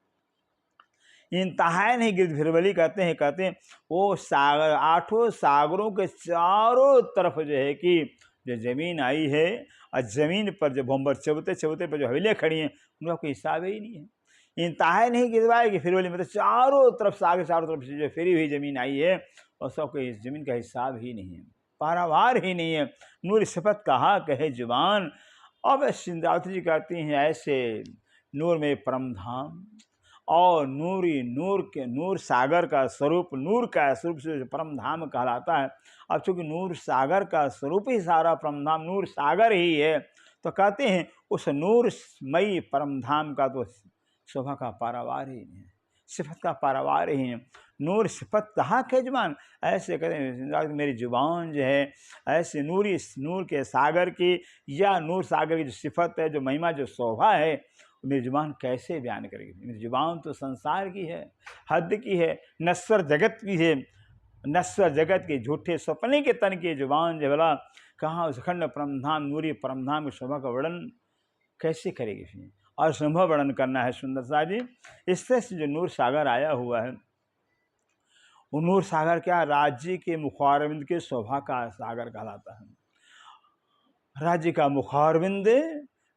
Speaker 1: इंतहा नहीं गिरधिरवली, कहते हैं वो सागर, आठों सागरों के चारों तरफ जो है कि जो जमीन आई है, और जमीन पर जो भौमुर चबूतरे पर जो हवेलियाँ खड़ी हैं, उनका कोई हिसाब ही नहीं है। इंतहा नहीं गिरवाएगी फिरवली, मतलब चारों तरफ सागर, चारों तरफ से जो फेरी हुई जमीन आई है, और सबको इस जमीन का हिसाब ही नहीं है, पारावार ही नहीं है। नूर सिफत कहा कहे जुबान। अब सिंधावती जी कहती हैं ऐसे नूर में परमधाम, और नूरी नूर के, नूर सागर का स्वरूप, नूर का स्वरूप से परम धाम कहलाता है। अब चूंकि नूर सागर का स्वरूप ही सारा परम धाम नूर सागर ही है, तो कहते हैं उस नूरमयी परम धाम का तो शोभा का पारावार ही नहीं है, सिफत का पारावार ही है। नूर सिफत कहाँ के जुबान, ऐसे कहते हैं मेरी जुबान जो है ऐसे नूर के सागर की या नूर सागर की जो सिफत है, जो महिमा, जो शोभा है, मेरी जुबान कैसे बयान करेगी। मेरी जुबान तो संसार की है, हद की है, नश्वर जगत की है, नश्वर जगत के झूठे सपने के तन की जुबान जो भला कहाँ उस अखंड परमधाम नूरी परमधाम की शोभा का वर्णन कैसे करेगी फिर। और संभव वर्णन करना है सुंदर सा जी। इससे जो नूर सागर आया हुआ है, वो नूर सागर क्या, राज्य के मुखारविंद के शोभा का सागर कहलाता है। राज्य का मुखारविंद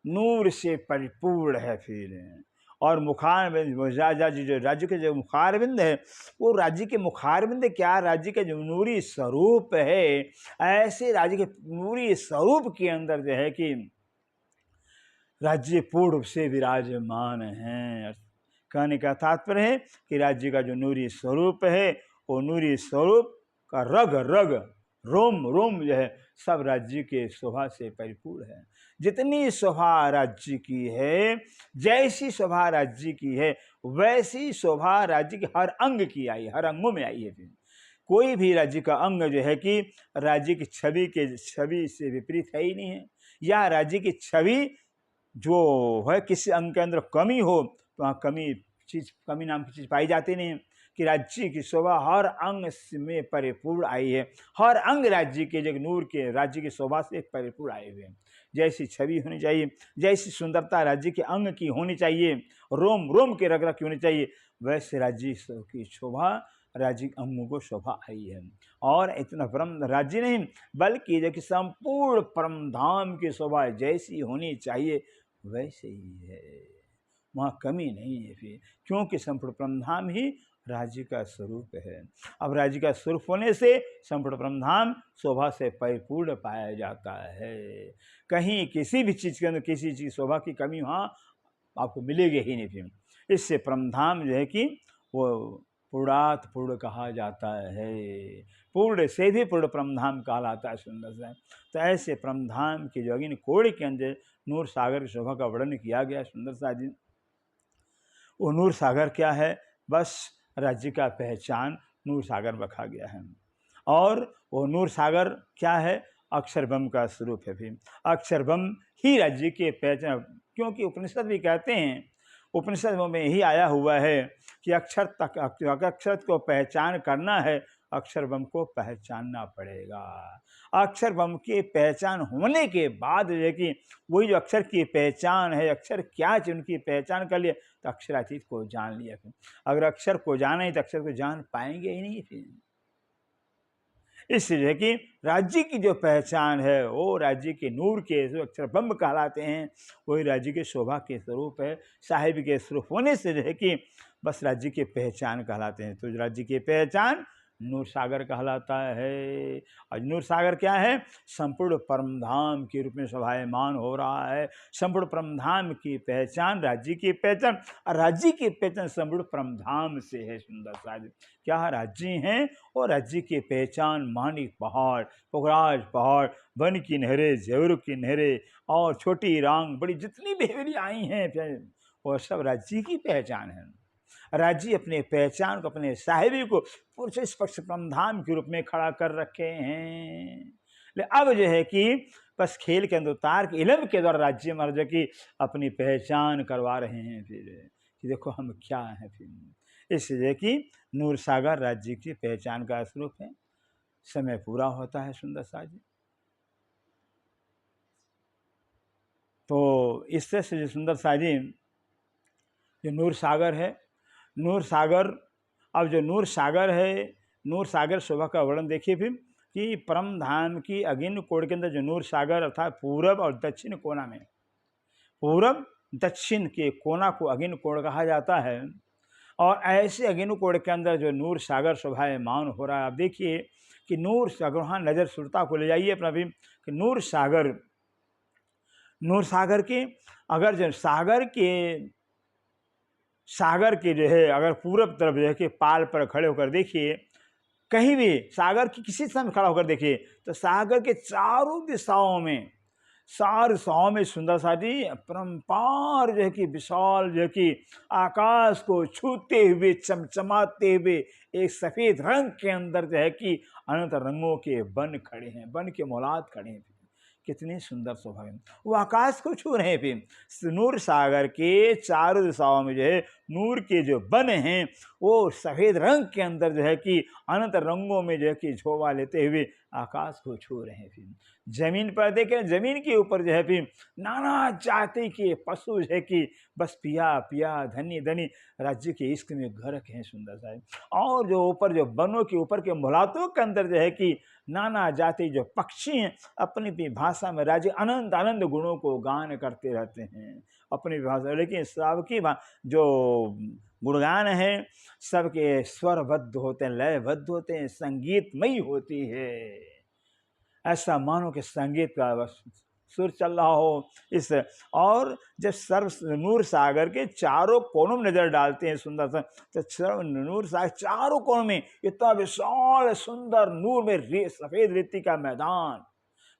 Speaker 1: नूर से परिपूर्ण है फिर, और मुखारविंद जो राज्य के जो मुखारविंद है, वो राज्य के मुखारविंद क्या, राज्य के जो नूरी स्वरूप है, ऐसे राज्य के नूरी स्वरूप के अंदर जो है कि राज्य पूर्ण से विराजमान हैं। कहने का तात्पर्य है कि राज्य का जो नूरी स्वरूप है, वो नूरी स्वरूप का रग रग रोम रोम जो है सब राज्य के शोभा से परिपूर्ण है। जितनी शोभा राज्य की है, जैसी शोभा राज्य की है, वैसी शोभा राज्य के हर अंग की आई, हर अंगों में आई है। फिर कोई भी राज्य का अंग जो है कि राज्य की छवि से विपरीत है ही नहीं है, या राज्य की छवि जो है किसी अंग के अंदर कमी हो तो वहाँ कमी नाम की चीज़ पाई जाती नहीं है। कि राज्य की शोभा हर अंग में परिपूर्ण आई है, हर अंग राज्य के जो नूर के राज्य की शोभा से परिपूर्ण आए हुए हैं। जैसी छवि होनी चाहिए, जैसी सुंदरता राज्य के अंग की होनी चाहिए, रोम रोम के रग रग की होनी चाहिए, वैसे राज्य की शोभा राज्य अंगों को शोभा आई है। और इतना परम राज्य नहीं बल्कि जो कि संपूर्ण परम धाम की शोभा जैसी होनी चाहिए वैसे ही है, वहाँ कमी नहीं है फिर, क्योंकि संपूर्ण परमधाम ही राज्य का स्वरूप है। अब राज्य का स्वरूप होने से संपूर्ण परमधाम शोभा से परिपूर्ण पाया जाता है। कहीं किसी भी चीज़ के अंदर किसी चीज़ शोभा की कमी वहाँ आपको मिलेगी ही नहीं फिर। इससे परमधाम जो है कि वो पूर्णात पूर्ण कहा जाता है, पूर्ण से भी पूर्ण परमधाम कहलाता है सुंदर सा। तो ऐसे परमधाम की जो अगिन कोड़ी के अंदर नूर सागर की शोभा का वर्णन किया गया सुंदर सा जी। वो नूर सागर क्या है, बस राज्य का पहचान नूर सागर रखा गया है। और वो नूर सागर क्या है, अक्षर ब्रह्म का स्वरूप है भी। अक्षर ब्रह्म ही राज्य के पहचान, क्योंकि उपनिषद भी कहते हैं, उपनिषद में ही आया हुआ है कि अक्षर को पहचान करना है, अक्षर ब्रह्म को पहचानना पड़ेगा। अक्षर ब्रह्म की पहचान होने के बाद है कि वही जो अक्षर की पहचान है, अक्षर क्या है उनकी पहचान कर लिए तो अक्षरातीत को जान लिया। अगर अक्षर को जाना ही तो अक्षर को जान पाएंगे ही नहीं फिर। इसलिए कि राज्य की जो पहचान है वो राज्य के नूर के जो अक्षर ब्रह्म कहलाते हैं, वही राज्य के शोभा के स्वरूप है। साहिब के स्वरूप होने से जो है कि बस राज्य की पहचान कहलाते हैं। तो राज्य की पहचान नूर सागर कहलाता है। और नूर सागर क्या है, संपूर्ण परमधाम के रूप में शोभायमान हो रहा है। संपूर्ण परमधाम की पहचान राज्य की पहचान, और राज्य की पहचान संपूर्ण परमधाम से है। सुंदर सा क्या राज्य हैं, और राज्य की पहचान मानिक पहाड़, पोखराज पहाड़, वन की नहरें, जेवर की नहरें और छोटी रांग बड़ी जितनी भी आई हैं वो सब राज्य की पहचान है। राज्य अपने पहचान को, अपने साहिबी को पूरे स्पष्ट परमधाम के रूप में खड़ा कर रखे हैं। अब जो है कि बस खेल के अंदर उतार के इल्म के द्वारा राज्य महाराज की अपनी पहचान करवा रहे हैं फिर कि देखो हम क्या हैं फिर। इसलिए कि नूर सागर राज्य की पहचान का स्वरूप है। समय पूरा होता है सुंदर सा जी। तो इस तरह से जो सुंदर सा जी जो नूर सागर है, नूर सागर, अब जो नूर सागर है, नूर सागर शोभा का वर्णन देखिए फिर कि परम धाम की अगिन कोण के अंदर जो नूर सागर अर्थात पूरब और दक्षिण कोना में, पूरब दक्षिण के कोना को अगिन कोण कहा जाता है। और ऐसे अगिन कोण के अंदर जो नूर सागर शोभायमान हो रहा है। आप देखिए कि नूर सागर, वहाँ नज़र सुरता को ले जाइए अपना भी कि नूर सागर के अगर जो सागर के जो है अगर पूरब तरफ जो है कि पाल पर खड़े होकर देखिए, कहीं भी सागर की किसी समय खड़ा होकर देखिए तो सागर के चारों दिशाओं में सार सौ में सुंदर सा जी परम्पार जो है कि विशाल जो है कि आकाश को छूते हुए चमचमाते हुए एक सफेद रंग के अंदर जो है कि अनंत रंगों के वन खड़े हैं, वन के मौलाद खड़े हैं। कितनी सुंदर शोभा है, वो आकाश को छू रहे हैं। फिर नूर सागर के चारों दिशाओं में जो है नूर के जो वन हैं वो सफेद रंग के अंदर जो है कि अनंत रंगों में जो है कि झोंका लेते हुए आकाश को छू रहे हैं। फिर जमीन पर देखें, जमीन के ऊपर जो है फिर नाना जाति के पशु जो है कि बस पिया पिया धनी धनी राज्य के इश्क में गर्क हैं। सुंदर सा है। और जो ऊपर जो वनों के ऊपर के मोहलातों के अंदर जो है कि नाना जाति जो पक्षी हैं अपनी अपनी भाषा में राज्य अनंत आनंद गुणों को गान करते रहते हैं अपनी भाषा। लेकिन सबकी जो गुणगान है सबके स्वरबद्ध होते हैं, लयबद्ध होते हैं, संगीतमयी होती है। ऐसा मानो कि संगीत का बस सुर चल रहा हो इस। और जब सर्व नूर सागर के चारों कोनों में नजर डालते हैं सुंदर सा, तो नूर सागर चारों कोनों में इतना विशाल सुंदर नूर में सफेद रेती का मैदान,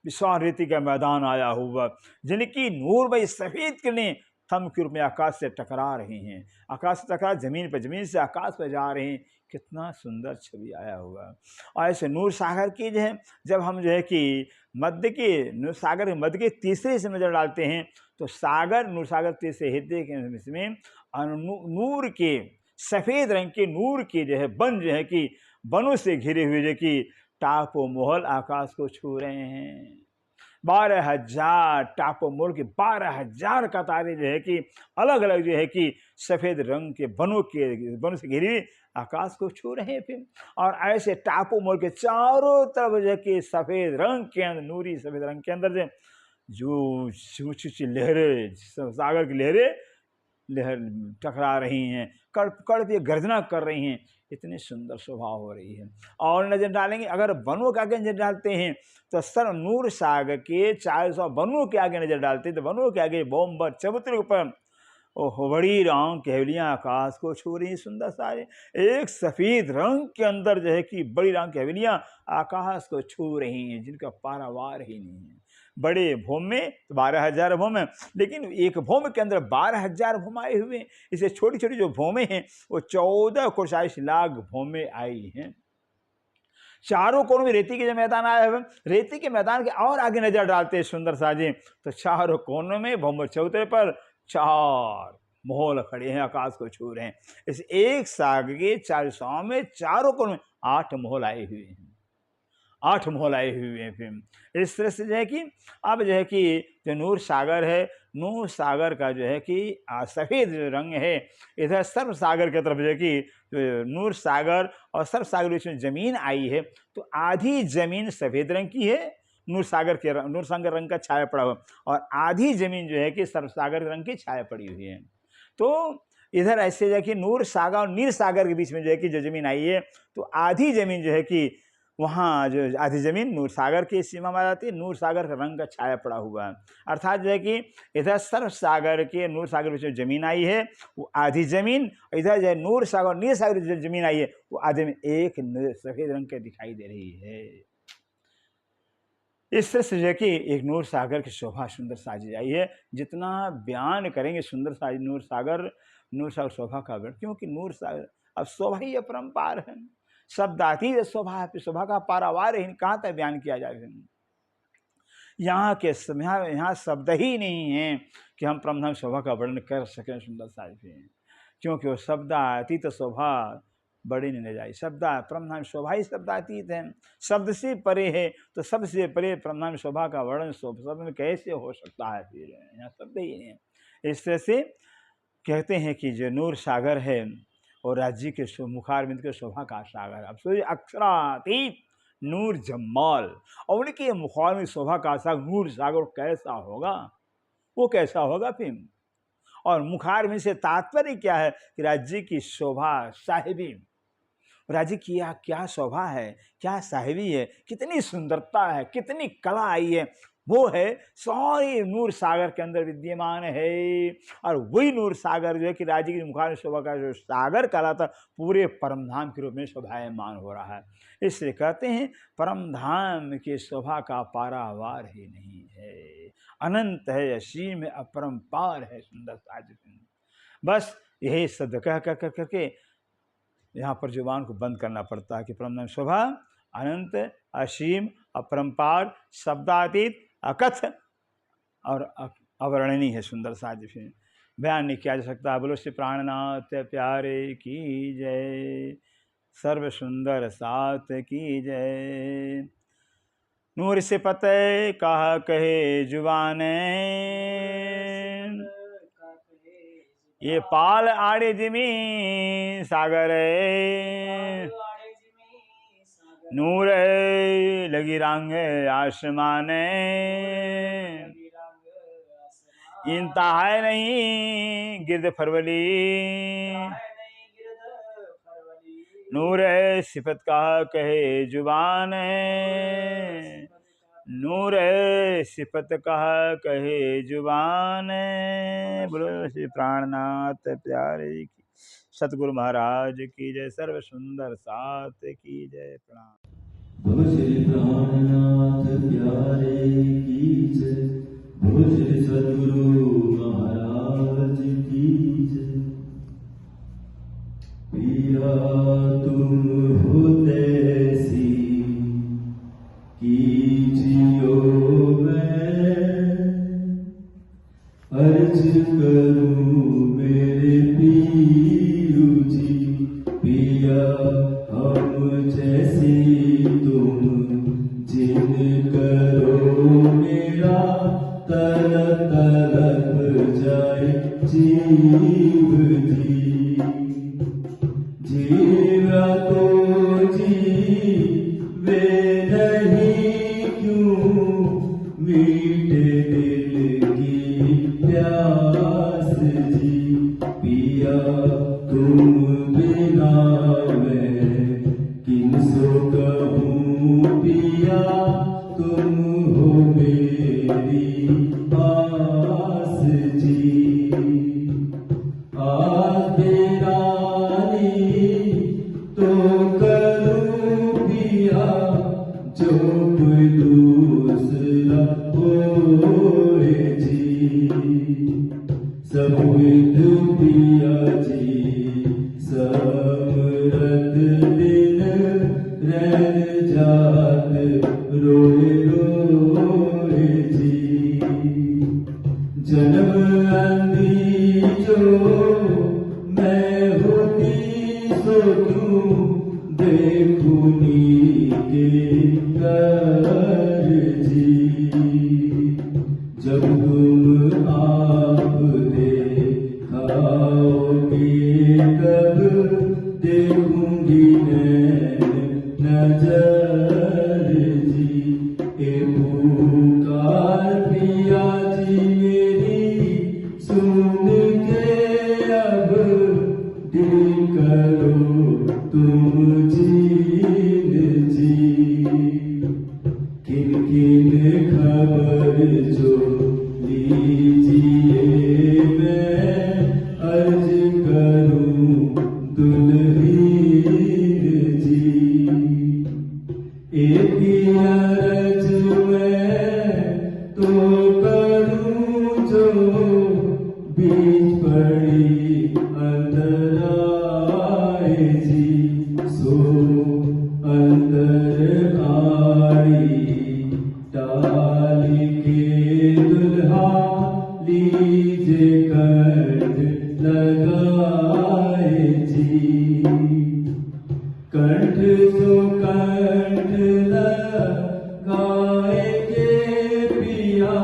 Speaker 1: विशाल रेती का मैदान आया हुआ, जिनकी नूर में सफेद किरणें थम के रूप में आकाश से टकरा रही हैं, आकाश से टकरा जमीन पर, जमीन से आकाश पर जा रहे हैं। कितना सुंदर छवि आया हुआ। और ऐसे नूर सागर की जो है जब हम जो है कि मध्य के नूर सागर के मध्य के तीसरे से नजर डालते हैं तो सागर नूर सागर तीसरे हिस्से के इसमें नूर के सफेद रंग के नूर के जो है वन जो है कि वनों से घिरे हुए जो कि टापो मोहल आकाश को छू रहे हैं। 12,000 टापो मोहल के 12,000 कतारें जो है कि अलग अलग जो है कि सफेद रंग के वनों से घिरी हुई आकाश को छू रहे हैं। फिर और ऐसे टापू मोल के चारों तरफ जो कि सफेद रंग के अंदर, नूरी सफेद रंग के अंदर जो ऊंची लहरें, सागर की लहर टकरा रही हैं, कड़ पे गर्जना कर रही हैं। इतनी सुंदर शोभा हो रही है। और नजर डालेंगे अगर वनों के आगे नजर डालते हैं तो सर नूर सागर के 400 वनों के आगे नजर डालते हैं तो वनों के आगे बोम्बर चबूतरे ऊपर ओह बड़ी रंग की हवेलियां आकाश को छू रही। सुंदर सारे एक सफेद रंग के अंदर जो है कि बड़ी रंग की हवेलियां आकाश को छू रही हैं, जिनका पारावार ही नहीं है। बड़े भूम में 12,000 भूम है, लेकिन एक भूम के अंदर 12,000 भूम आए हुए हैं। इसे छोटी छोटी जो भूमें हैं वो 14 करोड़ 40 लाख भूमें आई हैं। चारों कोनों में रेती के जो मैदान आया है, रेती के मैदान के और आगे नजर डालते हैं सुंदर साजी तो चारों कोनों में भूमर चौतरे पर 4 मोहल खड़े हैं, आकाश को छू रहे हैं। इस एक सागर के 400 में चारों कोनों में 8 मोहल आए हुए हैं, 8 मोहल आए हुए हैं। फिर इस तरह से जो है कि अब जो है कि जो नूर सागर है, नूर सागर का जो है कि सफ़ेद रंग है। इधर सर्व सागर की तरफ जो है कि नूर सागर और सर्व सागर बीच में ज़मीन आई है तो आधी ज़मीन सफ़ेद रंग की है, नूर सागर रंग का छाया पड़ा हुआ, और आधी ज़मीन जो है कि सर्व सागर रंग की छाया पड़ी हुई है। तो इधर ऐसे जो है कि नूर सागर और नीर सागर के बीच में जो है कि जो ज़मीन आई है तो आधी ज़मीन जो है कि वहाँ जो आधी ज़मीन नूर सागर की सीमा में आ जाती है, नूर सागर का रंग का छाया पड़ा हुआ है। अर्थात जो है कि इधर सर्व सागर के नूर सागर में जो ज़मीन आई है वो आधी ज़मीन, इधर जो है नूर सागर नीर सागर जो ज़मीन आई है वो आधे में एक सफ़ेद रंग के दिखाई दे रही है। इस तरह से जो है कि एक नूर सागर की शोभा सुंदर साजी आई है। जितना बयान करेंगे सुंदर साजी नूर सागर शोभा का वर्णन, क्योंकि नूर सागर अब शोभा ही अपरंपार है, शब्दातीत शोभा है, शोभा का पारावार है, कहाँ तक बयान किया जाए। यहाँ शब्द ही नहीं है कि हम परमधाम शोभा का वर्णन कर सकें सुंदर साजी, क्योंकि वो शब्दातीत शोभा बड़ी नहीं जाए। शब्द परमधाम शोभा ही शब्दातीत है, शब्द से परे है, तो सबसे परे परमधाम शोभा का वर्णन शब्द में कैसे हो सकता है। फिर यहाँ शब्द ही नहीं है। इस तरह से कहते हैं कि जो नूर सागर है और राज्य के मुखारविंद के शोभा का सागर, अब सोचिए अक्षरातीत नूर जम्माल और उनके मुखारविंद शोभा का सागर नूर सागर कैसा होगा, वो कैसा होगा। फिर और मुखारविंद से तात्पर्य क्या है कि राज्य की शोभा साहिबी, राज्य की क्या शोभा है, क्या साहिबी है, कितनी सुंदरता है, कितनी कला आई है, वो है सारे नूर सागर के अंदर विद्यमान है। और वही नूर सागर जो है कि राज्य की मुखार शोभा का जो सागर कहलाता पूरे परमधाम के रूप में शोभायमान हो रहा है। इसलिए कहते हैं परमधाम की शोभा का पारावार ही नहीं है। अनंत है, असीम है, अपरंपार है, सुंदर साज बिन। बस यही शब्द कह कर करके यहाँ पर जुबान को बंद करना पड़ता है कि परम नाम शोभा अनंत, असीम, अपरंपार, शब्दातीत, अकथ और अवर्णनीय है, सुंदर साज बिन। बयान नहीं किया जा सकता। बोलो श्री प्राणनाथ प्यारे की जय, सर्व सुंदर साथ की जय। नूर से पते कहा कहे जुबाने, ये पाल आड़े जिमी सागर, नूर लगी रंग आसमाने, इनता है नहीं गिरद फरवली, नूर सिफत कहा कहे जुबान, नूर सिफत कहा कहे जुबान। बोलो श्री प्राणनाथ प्यारे की, सतगुरु महाराज की जय, सर्व सुंदर साथ की जय। प्रणाम।
Speaker 2: बोलो श्री प्राणनाथ प्यारे की जय, बोलो श्री सतगुरु महाराज की जय। पिया तुम हो तैसी कीजियो मैं, अर्ज करूं मेरे पीरू जी। पिया हम जैसी तुम जिन करो मेरा, तलक तलक जाए जीव जी। जीवा तो जीवे नहीं क्यों, मीठे दिल की प्यास जी। पिया तुम बिना मैं किनसो कहूँ, पिया तुम हो मेरी आस जी। आज बेरानी तो करूं पिया, जो कोई दूसरा होए जी। सब विध पिया जी समरत दिन, रैन जात रोए रोए जी। जन्म अंधी जो मैं होती सो क्यों, देखूनी के कर जी। जब तुम आप देखाओगे कब, देखूंगी नैन नजर जी। ए पुकार पिया जी मेरी सुन के अब, दिल करो तुम जीन जी। किन किन खबर जो लीजिए मैं, अर्ज करूं दुल्हीन जी। एक अर्ज मैं तो करूं जो, बीच पड़ी अंदर आए जी। सो अंदर आड़ी डाली के दुल्हा, लीजे कंठ लगाए जी। कंठ सो कंठ लगाए के पिया,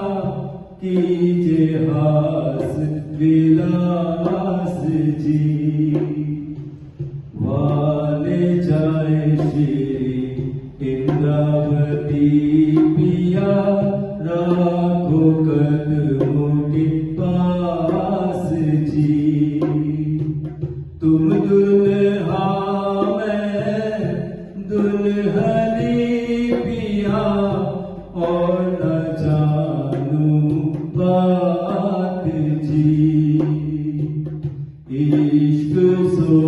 Speaker 2: कीजे हास विलास जी। वाले जाए श्री इंद्रावती पिया, राखो कदमों के पास जी। तुम दुल्हा मैं दुल्हनी पिया, और न जानू बात जी। इश्क सो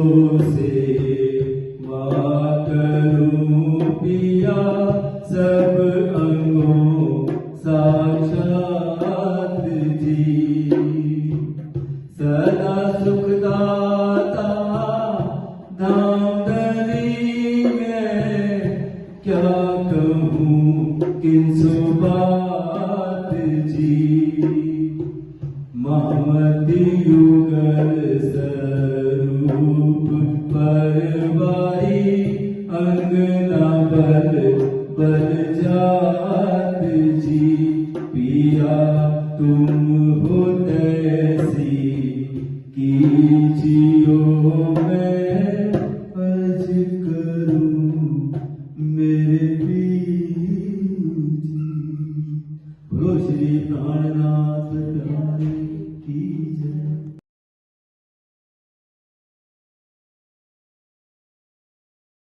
Speaker 2: से करूं पिया, सब अंगों साक्षात क्या कहूँ किंसु बात जी। ममति युगल स्वरूप परवारी अंगना बल बल जात जी। पिया तुम हो तैसी कीजियो मैं अर्ज करूं मेरे पीर जी। बोलो श्री प्राणनाथ